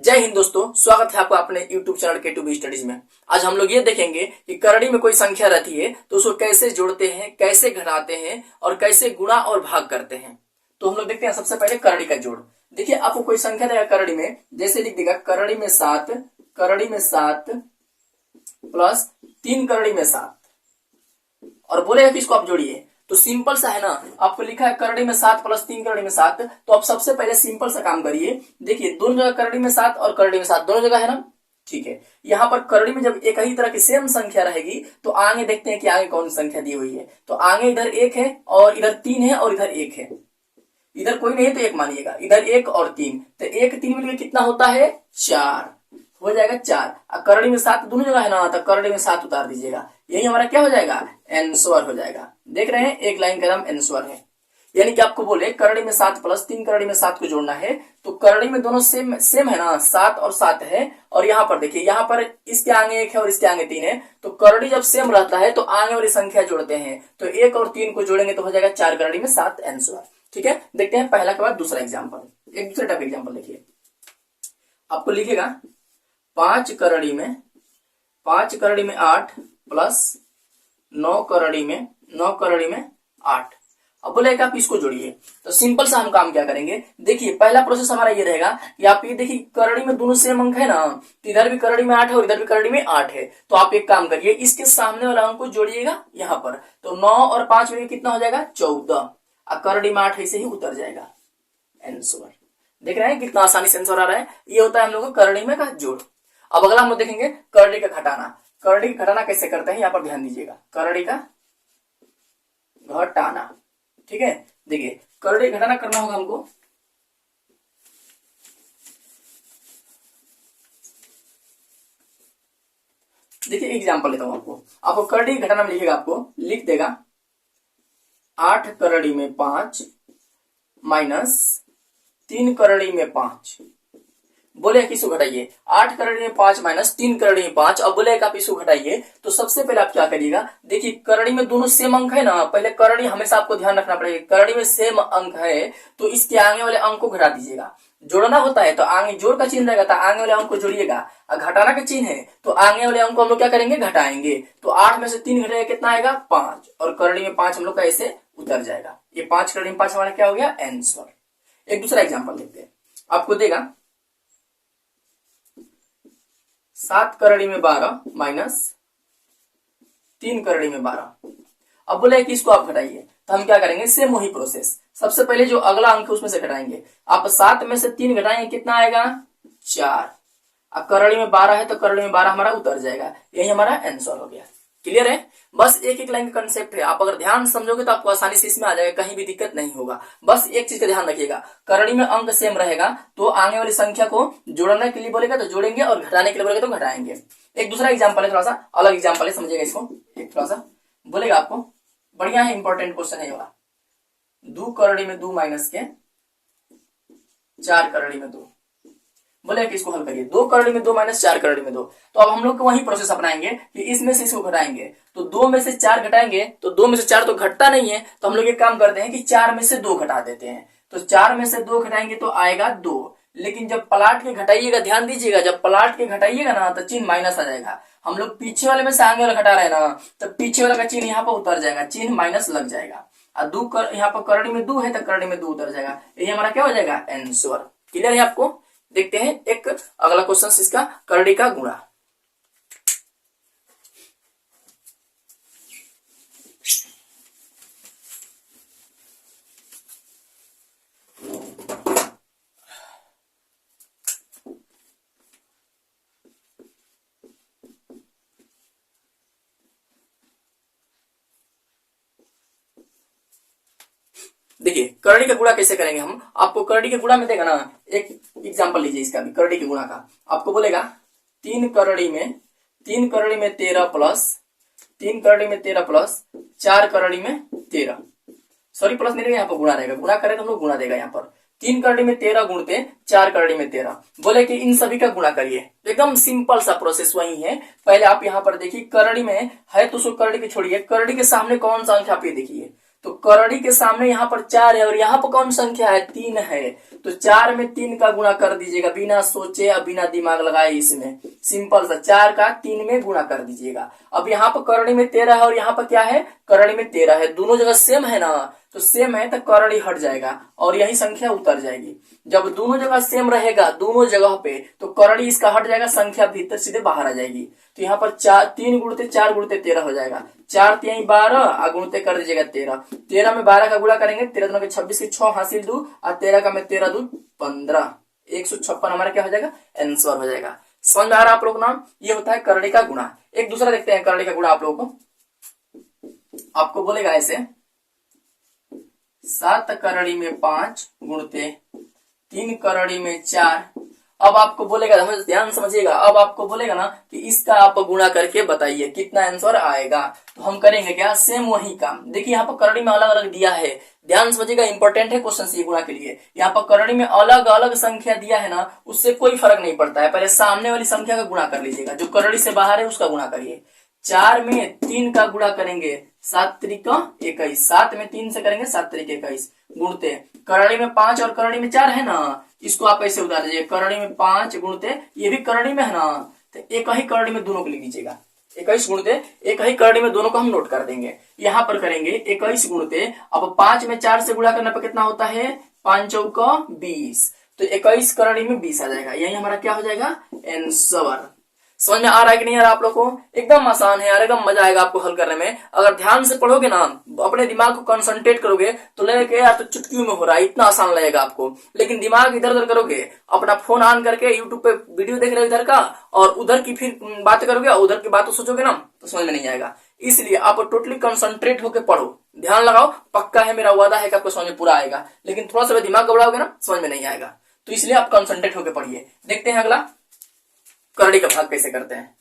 जय हिंद दोस्तों, स्वागत है आपका अपने YouTube चैनल K2B स्टडीज में। आज हम लोग ये देखेंगे कि करड़ी में कोई संख्या रहती है तो उसको कैसे जोड़ते हैं, कैसे घटाते हैं और कैसे गुणा और भाग करते हैं। तो हम लोग देखते हैं सबसे पहले करड़ी का जोड़। देखिए आपको कोई संख्या देगा करड़ी में, जैसे लिख देगा करड़ी में 7 प्लस 3 करड़ी में 7 और बोलेगा कि इसको आप जोड़िए। तो सिंपल सा है ना, आपको लिखा है करड़ी में 7 प्लस 3 करड़ी में 7। तो आप सबसे पहले सिंपल सा काम करिए। देखिए दोनों जगह करड़ी में 7 और करड़ी में 7 दोनों जगह है ना, ठीक है। यहाँ पर करड़ी में जब एक ही तरह की सेम संख्या रहेगी तो आगे देखते हैं कि आगे कौन संख्या दी हुई है। तो आगे इधर 1 है और इधर 3 है और इधर 1 है। इधर कोई नहीं है तो 1 मानिएगा, इधर 1 और 3, तो 1 3 मिलकर कितना होता है 4 हो जाएगा 4। करड़ी में 7 दोनों जगह है ना, तो करड़ी में 7 उतार दीजिएगा। यही हमारा क्या हो जाएगा, आंसर हो जाएगा। देख रहे हैं एक लाइन का नाम आंसर है। यानी कि आपको बोले करड़ी में 7 प्लस 3 करड़ी में 7 को जोड़ना है तो करड़ी में दोनों सेम है ना, 7 और 7 है। और यहाँ पर देखिए, यहाँ पर इसके आगे 1 है और इसके आगे 3 है। तो करड़ी जब सेम रहता है तो आगे वाली संख्या जोड़ते हैं, तो 1 और 3 को जोड़ेंगे तो हो जाएगा 4 करड़ी में 7 आंसर। ठीक है, देखते हैं पहला के बाद दूसरा एग्जाम्पल। एक दूसरे टाइप एग्जाम्पल देखिए, आपको लिखेगा 5 करड़ी में 8 प्लस 9 करड़ी में 8। अब बोले आप इसको जोड़िए। तो सिंपल सा हम काम क्या करेंगे, देखिए पहला प्रोसेस हमारा ये रहेगा कि आप ये देखिए करड़ी में दोनों सेम अंक है ना, तो इधर भी करड़ी में 8 है और इधर भी करड़ी में 8 है। तो आप एक काम करिए, इसके सामने वाला अंक को जोड़िएगा यहाँ पर। तो 9 और 5 में कितना हो जाएगा 14 और करड़ी में 8 ऐसे ही उतर जाएगा आंसर। देख रहे हैं कितना आसानी से आंसर आ रहा है। ये होता है हम लोग का करड़ी में का जोड़। अब अगला हम लोग देखेंगे करड़ी का घटाना। करड़ी का घटाना कैसे करते हैं यहाँ पर ध्यान दीजिएगा, करड़ी का घटाना। ठीक है, देखिए करड़ी घटाना करना होगा हमको। देखिए एग्जांपल लेता हूं आपको करड़ी घटाना में लिखेगा, आपको लिख देगा 8 करड़ी में 5 माइनस 3 करड़ी में 5। बोले कि इसको घटाइए, 8 करड़ी में 5 माइनस 3 करड़ी में 5। अब बोले आप इसको घटाइए। तो सबसे पहले आप क्या करिएगा, देखिए करड़ी में दोनों सेम अंक है ना, पहले करड़ी हमेशा आपको ध्यान रखना पड़ेगा, करड़ी में सेम अंक है तो इसके आगे वाले अंक को घटा दीजिएगा। जोड़ना होता है तो आगे जोड़ का चिन्ह रहेगा तो आगे वाले अंक को जोड़िएगा, और घटाना का चिन्ह है तो आगे वाले अंक को हम लोग क्या करेंगे, घटाएंगे। तो 8 में से 3 घटाएगा कितना आएगा 5 और करड़ी में 5 हम लोग का ऐसे उतर जाएगा। ये 5 करड़ी में 5 हमारा क्या हो गया आंसर। एक दूसरा एग्जाम्पल देखते हैं, आपको देगा 7 करड़ी में 12 माइनस 3 करड़ी में 12। अब बोले कि इसको आप घटाइए। तो हम क्या करेंगे, सेम वही प्रोसेस। सबसे पहले जो अगला अंक है उसमें से घटाएंगे। आप 7 में से 3 घटाएंगे कितना आएगा 4। अब करड़ी में 12 है तो करड़ी में 12 हमारा उतर जाएगा। यही हमारा आंसर हो गया। क्लियर है, बस एक एक लाइन का कंसेप्ट है। आप अगर ध्यान समझोगे तो आपको आसानी से इसमें आ जाएगा, कहीं भी दिक्कत नहीं होगा। बस एक चीज का ध्यान रखिएगा, करड़ी में अंक सेम रहेगा तो आगे वाली संख्या को जोड़ने के लिए बोलेगा तो जोड़ेंगे और घटाने के लिए बोलेगा तो घटाएंगे। एक दूसरा एग्जाम्पल है, थोड़ा सा अलग एग्जाम्पल है, समझिएगा इसको। एक थोड़ा सा बोलेगा आपको, बढ़िया है, इंपॉर्टेंट क्वेश्चन है ये वाला। 2 करड़ी में 2 माइनस के 4 करड़ी में 2। बोले कि इसको हल करिए, 2 करड़ी में 2 माइनस 4 करड़ी में 2। तो अब हम लोग वही प्रोसेस अपनाएंगे कि इसमें से इसको घटाएंगे। तो 2 में से 4 घटाएंगे तो 2 में से 4 तो घटता नहीं है, तो हम लोग एक काम करते हैं कि 4 में से 2 घटा देते हैं। तो 4 में से 2 घटाएंगे तो आएगा 2। लेकिन जब पलाट के घटाइएगा, ध्यान दीजिएगा, जब पलाट के घटाइएगा ना तो चिन्ह माइनस आ जाएगा। हम लोग पीछे वाले में से आगे वाला घटा रहे हैं ना, तो पीछे वाला का चिन्ह यहाँ पर उतर जाएगा, चिन्ह माइनस लग जाएगा। और 2 यहाँ पर करड़ी में 2 है तो करड़ी में 2 उतर जाएगा। ये हमारा क्या हो जाएगा आंसर। क्लियर है आपको। देखते हैं एक अगला क्वेश्चन, इसका करड़ी का गुणा। देखिए करड़ी का गुणा कैसे करेंगे हम, आपको करड़ी के गुणा में देगा ना, एक एग्जांपल लीजिए इसका भी, करड़ी के गुणा का। आपको बोलेगा 3 करड़ी में 13 प्लस 3 करड़ी में 13 प्लस 4 करड़ी में 13। सॉरी प्लस नहीं, यहाँ पर गुणा रहेगा, गुणा करें तो हम लोग गुणा देगा यहाँ पर। 3 करड़ी में 13 गुणते 4 करड़ी में 13। बोले कि इन सभी का गुणा करिए। एकदम सिंपल सा प्रोसेस वही है। पहले आप यहाँ पर देखिए करड़ी में है तो उसको करड़ी के छोड़िए, करड़ी के सामने कौन सा अंक आप ये देखिए, तो करड़ी के सामने यहाँ पर 4 है और यहाँ पर कौन संख्या है, 3 है। तो 4 में 3 का गुणा कर दीजिएगा बिना सोचे और बिना दिमाग लगाए। इसमें सिंपल सा 4 का 3 में गुणा कर दीजिएगा। अब यहाँ पर करड़ी में 13 है और यहाँ पर क्या है, करड़ी में 13 है। दोनों जगह सेम है ना, तो सेम है तो करड़ी हट जाएगा और यही संख्या उतर जाएगी। जब दोनों जगह सेम रहेगा दोनों जगह पे, तो करड़ी इसका हट जाएगा, संख्या भीतर सीधे बाहर आ जाएगी। तो यहाँ पर 3 गुणते 4 गुणते 13 हो जाएगा। 4 3 12 और गुणते कर दीजिएगा 13। 13 में 12 का गुणा करेंगे, 13 दूना के 26 के 6 हासिल 2 और 13 का में 13 2 15, 156 हमारा क्या हो जाएगा, आंसर हो जाएगा। समझ में आ रहा है आप लोग ना, ये होता है करड़ी का गुणा। एक दूसरा देखते हैं करड़ी का गुणा आप लोगों को। आपको बोलेगा ऐसे 7 करड़ी में 5 गुणते 3 करड़ी में 4। अब आपको बोलेगा, ध्यान समझिएगा, अब आपको बोलेगा ना कि इसका आप गुणा करके बताइए कितना आंसर आएगा। तो हम करेंगे क्या, सेम वही काम। देखिए यहाँ पर करड़ी में अलग अलग दिया है, ध्यान समझिएगा, इंपॉर्टेंट है क्वेश्चन ये गुणा के लिए। यहाँ पर करड़ी में अलग अलग संख्या दिया है ना, उससे कोई फर्क नहीं पड़ता है। पहले सामने वाली संख्या का गुणा कर लीजिएगा, जो करड़ी से बाहर है उसका गुणा करिए। 4 में 3 का गुणा करेंगे, 7 त्रिक 21, 7 में 3 से करेंगे 7 त्रिक 21 गुणते करड़ी में 5 और करड़ी में 4 है ना, इसको आप ऐसे उतार दीजिए। करड़ी में 5 गुणते, ये भी करड़ी में है ना, तो एक ही करड़ी में दोनों को लिख दीजिएगा। 21 गुणते एक ही करड़ी में दोनों को हम नोट कर देंगे। यहाँ पर करेंगे 21 गुणते, अब 5 में 4 से गुणा करने पर कितना होता है, 5 चौका 20, तो 21 करड़ी में 20 आ जाएगा। यही हमारा क्या हो जाएगा, आंसर। समझ में आ रहा है कि नहीं आ रहा आप लोगों को, एकदम आसान है यार, एकदम मजा आएगा आपको हल करने में। अगर ध्यान से पढ़ोगे ना, अपने दिमाग को कंसंट्रेट करोगे तो लगेगा यार तो चुटकियों में हो रहा है, इतना आसान लगेगा आपको। लेकिन दिमाग इधर उधर करोगे, अपना फोन ऑन करके यूट्यूब पे वीडियो देख रहे हो इधर का, और उधर की फिर बात करोगे और उधर की बात सोचोगे ना, तो समझ में नहीं आएगा। इसलिए आप टोटली कंसंट्रेट होकर पढ़ो, ध्यान लगाओ, पक्का है, मेरा वादा है कि आपको समझ में पूरा आएगा। लेकिन थोड़ा सा दिमाग घबराओगे ना, समझ में नहीं आएगा। तो इसलिए आप कंसंट्रेट होकर पढ़िए। देखते हैं अगला करड़ी का भाग कैसे करते हैं।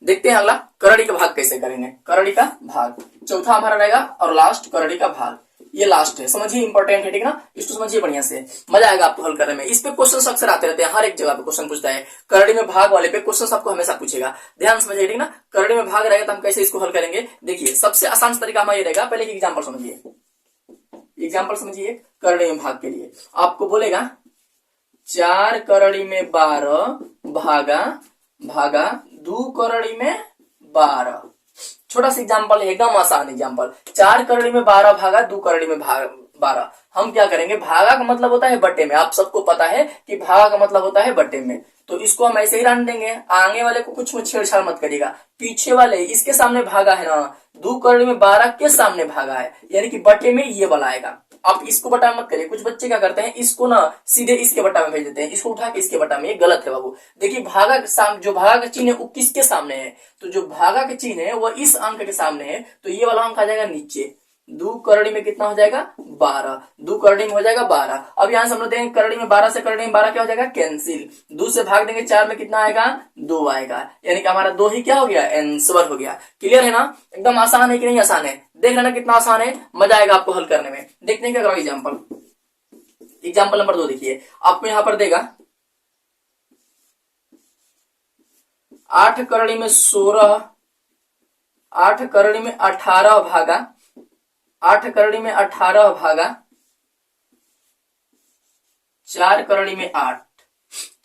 देखते हैं अगला करड़ी का भाग कैसे करेंगे। करड़ी का भाग चौथा हमारा रहेगा और लास्ट करड़ी का भाग, ये लास्ट है, समझिए, इंपॉर्टेंट है, ठीक ना, इसको समझिए बढ़िया से, मजा आएगा आपको हल करने में। इस पे क्वेश्चन अक्सर आते रहते हैं, हर एक जगह पे क्वेश्चन पूछता है। करड़ी में भाग वाले पे क्वेश्चन आपको हमेशा पूछेगा, ध्यान समझिए, ठीक ना। करड़ी में भाग रहेगा तो हम कैसे इसको हल करेंगे, देखिए सबसे आसान तरीका हमारा ये रहेगा। पहले एक एग्जाम्पल समझिए, एग्जाम्पल समझिए करड़ी में भाग के लिए। आपको बोलेगा 4 करड़ी में 12 भागा भागा 2 करड़ी में 12। छोटा सा एग्जाम्पल है, एकदम आसान एग्जाम्पल। 4 करड़ी में 12 भागा 2 करड़ी में 12। हम क्या करेंगे, भागा का मतलब होता है बट्टे में, आप सबको पता है कि भागा का मतलब होता है बट्टे में। तो इसको हम ऐसे ही रन देंगे, आगे वाले को कुछ छेड़छाड़ मत करिएगा। पीछे वाले इसके सामने भागा है ना, 2 करड़ी में 12 के सामने भागा है, यानी कि बट्टे में ये वाला आएगा। आप इसको बटा मत करिए। कुछ बच्चे क्या करते हैं, इसको ना सीधे इसके बटा में भेज देते हैं, इसको उठा के इसके बटा में, ये गलत है बाबू। देखिए भागा के सामने, जो भागा का चिन्ह है वो किसके सामने है, तो जो भागा का चिन्ह है वो इस अंक के सामने है, तो ये वाला अंक आ जाएगा नीचे। 2 करड़ी में कितना हो जाएगा, 12। 2 करड़ी में हो जाएगा 12। अब यहाँ से हम लोग देंगे करड़ी में 12 से करड़ी में 12 क्या हो जाएगा, कैंसिल। 2 से भाग देंगे 4 में कितना आएगा, 2 आएगा, यानी कि हमारा 2 ही क्या हो गया, आंसर हो गया। क्लियर है ना, एकदम आसान है कि नहीं आसान है, देख लेना कितना आसान है, मजा आएगा आपको हल करने में। देखते हैं क्या करो एग्जाम्पल। एग्जाम्पल नंबर 2 देखिए, आपको यहाँ पर देगा 8 करड़ी में 16, 8 करड़ी में 18 भागा 8 करड़ी में 18 भागा 4 करड़ी में 8।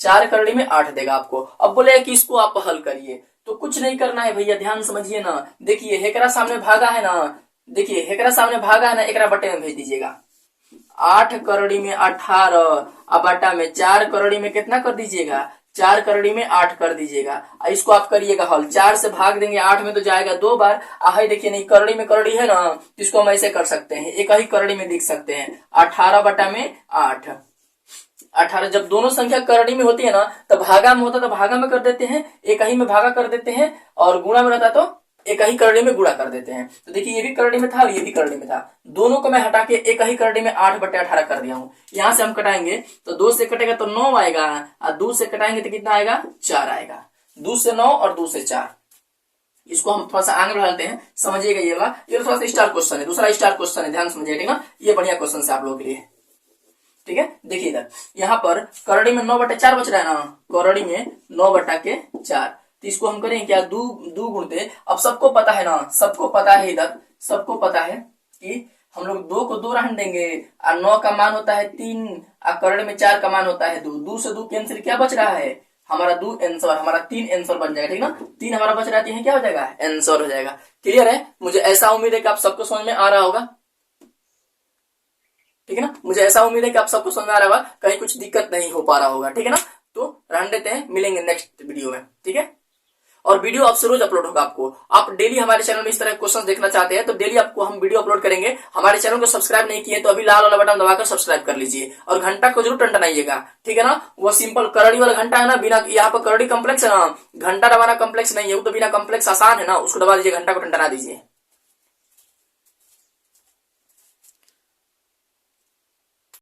4 करड़ी में 8 देगा आपको। अब बोले कि इसको आप हल करिए, तो कुछ नहीं करना है भैया, ध्यान समझिए ना। देखिए हेकरा सामने भागा है ना, देखिए हेकरा सामने भागा है ना, एकरा बटे में भेज दीजिएगा। 8 करड़ी में 18 अब बटा में 4 करड़ी में कितना कर दीजिएगा, 4 करड़ी में 8 कर दीजिएगा। इसको आप करिएगा हल, 4 से भाग देंगे 8 में तो जाएगा 2 बार। आहे देखिए नहीं, करड़ी में करड़ी है ना, इसको हम ऐसे कर सकते हैं, एक ही करड़ी में लिख सकते हैं, 18 बटा में 8। 18 जब दोनों संख्या करड़ी में होती है ना, तो भागा में होता तो भागा में कर देते हैं, एक ही में भागा कर देते हैं, और गुणा में रहता तो एक ही करड़ी में गुणा कर देते हैं। तो देखिए ये भी करड़ी में था और ये भी करड़ी में था, दोनों को मैं हटा के एक ही करड़ी में 8 बटे 18 कर दिया हूं। यहां से हम कटाएंगे तो 2 से कटेगा तो 9 आएगा, और 2 से कटाएंगे तो कितना आएगा, 4 आएगा। 2 से 9 और 2 से 4। इसको हम थोड़ा सा आगे बढ़ाते हैं, समझिएगा ये वाला, ये थोड़ा सा स्टार क्वेश्चन है, दूसरा स्टार क्वेश्चन है, ध्यान समझिए, ठीक ना, ये बढ़िया क्वेश्चन है आप लोगों के लिए। ठीक है, देखिए इधर यहाँ पर करड़ी में 9/4 बच रहा है ना, करड़ी में 9/4, तो इसको हम करें क्या, दो गुणते। अब सबको पता है ना, सबको पता है, इधर सबको पता है कि हम लोग 2 को 2 रहने देंगे, और 9 का मान होता है 3, और करड़ में 4 का मान होता है 2, 2 से 2 कैंसिल, क्या बच रहा है हमारा 2 आंसर, हमारा 3 आंसर बन जाएगा, ठीक ना, 3 हमारा बच रहा है, क्या हो जाएगा आंसर हो जाएगा। क्लियर है, मुझे ऐसा उम्मीद है कि आप सबको समझ में आ रहा होगा, ठीक है ना, मुझे ऐसा उम्मीद है कि आप सबको समझ में आ रहा होगा, कहीं कुछ दिक्कत नहीं हो पा रहा होगा, ठीक है ना। तो रहने देते हैं, मिलेंगे नेक्स्ट वीडियो में, ठीक है। और वीडियो आपसे रोज अपलोड होगा, आपको आप डेली हमारे चैनल में इस तरह क्वेश्चन देखना चाहते हैं तो डेली आपको हम वीडियो अपलोड करेंगे। हमारे चैनल को सब्सक्राइब नहीं किए तो अभी लाल वाला बटन दबाकर सब्सक्राइब कर लीजिए, और घंटा को जरूर टंटनाइएगा, ठीक है ना। वो सिंपल करड़ी वाला घंटा है ना, बिना, यहाँ पर करड़ी कम्प्लेक्स है ना, घंटा दबाना कम्प्लेक्स नहीं है, वो तो बिना कम्प्लेक्स आसान है ना, उसको दबा दीजिए, घंटा को टंटना दीजिए।